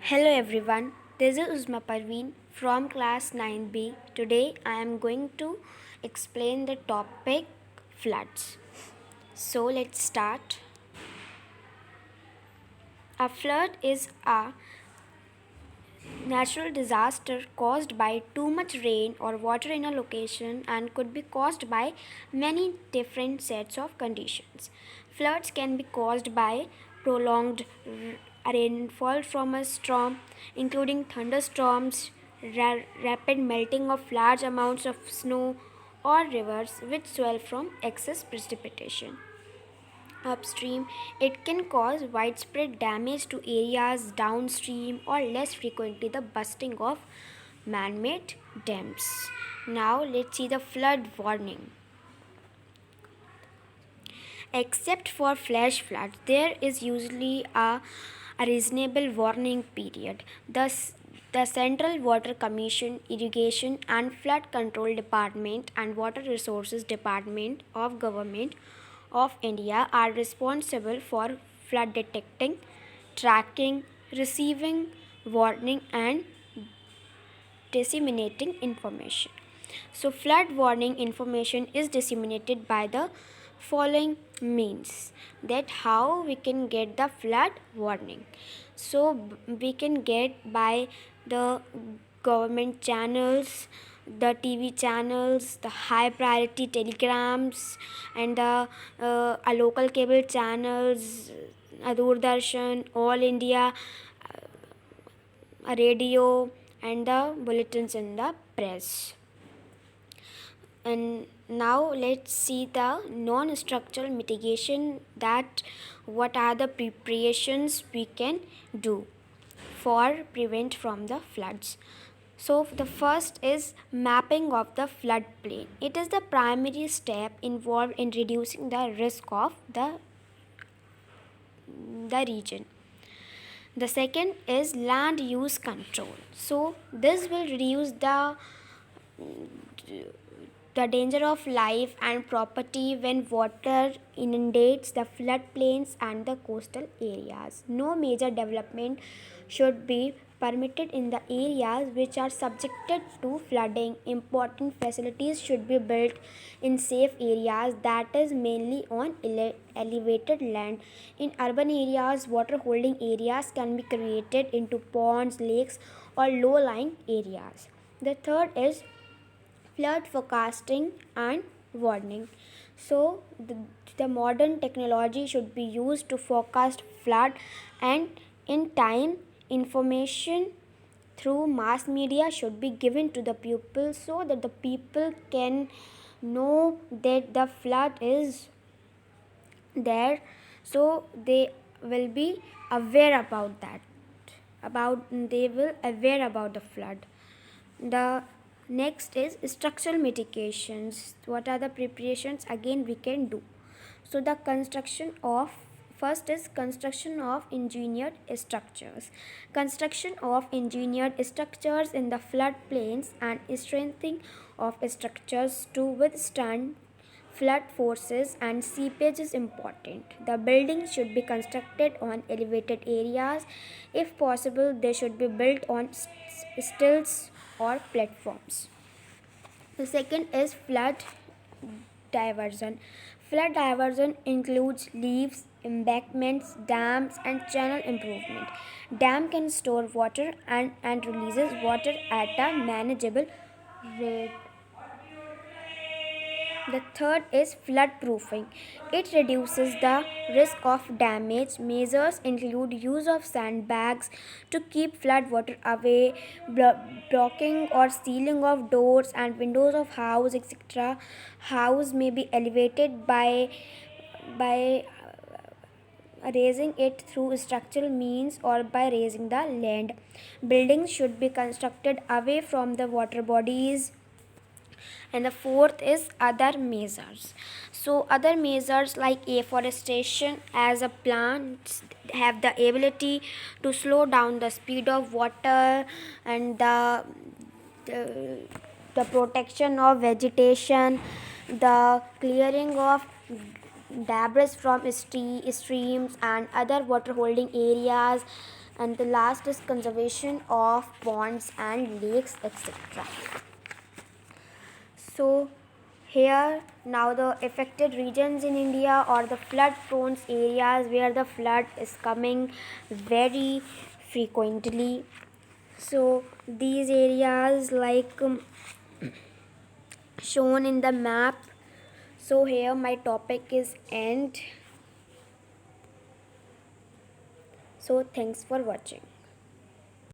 Hello everyone, this is Uzma Parveen from class 9B. Today I am going to explain the topic floods. So let's start. A flood is a natural disaster caused by too much rain or water in a location and could be caused by many different sets of conditions. Floods can be caused by prolonged rainfall from a storm, including thunderstorms, rapid melting of large amounts of snow, or rivers which swell from excess precipitation. Upstream, it can cause widespread damage to areas downstream or less frequently the busting of man made dams. Now, let's see the flood warning. Except for flash floods, there is usually a reasonable warning period. Thus, the Central Water Commission, Irrigation and Flood Control Department and Water Resources Department of Government of India are responsible for flood detecting, tracking, receiving warning and disseminating information. So, flood warning information is disseminated by the following means. That how we can get the flood warning. So, we can get by the government channels, the TV channels, the high priority telegrams, and the local cable channels, Doordarshan, All India radio, and the bulletins in the press. And now let's see the non-structural mitigation, that what are the preparations we can do for prevent from the floods. So the first is mapping of the floodplain. It is the primary step involved in reducing the risk of the region. The second is land use control. So this will reduce the danger of life and property when water inundates the floodplains and the coastal areas. No major development should be permitted in the areas which are subjected to flooding. Important facilities should be built in safe areas, that is mainly on elevated land. In urban areas, water holding areas can be created into ponds, lakes, or low lying areas. The third is flood forecasting and warning. So, the modern technology should be used to forecast flood and in time information through mass media should be given to the people so that the people can know that the flood is there, so they will be aware about that, about they will aware about the flood. The next is structural mitigations. What are the preparations again we can do? So the construction of first is construction of engineered structures. Construction of engineered structures in the floodplains and strengthening of structures to withstand flood forces and seepage is important. The buildings should be constructed on elevated areas. If possible, they should be built on stilts or platforms. The second is flood diversion. Flood diversion includes levees, embankments, dams, and channel improvement. Dam can store water and releases water at a manageable rate. The third is flood proofing. It reduces the risk of damage. Measures include use of sandbags to keep flood water away, blocking or sealing of doors and windows of house, etc. House may be elevated by raising it through structural means or by raising the land. Buildings should be constructed away from the water bodies. And the fourth is other measures. So other measures like afforestation, as a plants have the ability to slow down the speed of water, and the, the protection of vegetation, the clearing of debris from streams and other water holding areas, and the last is conservation of ponds and lakes, etc. So here now the affected regions in India, or the flood prone areas where the flood is coming very frequently. So these areas shown in the map. So here my topic is end. So thanks for watching.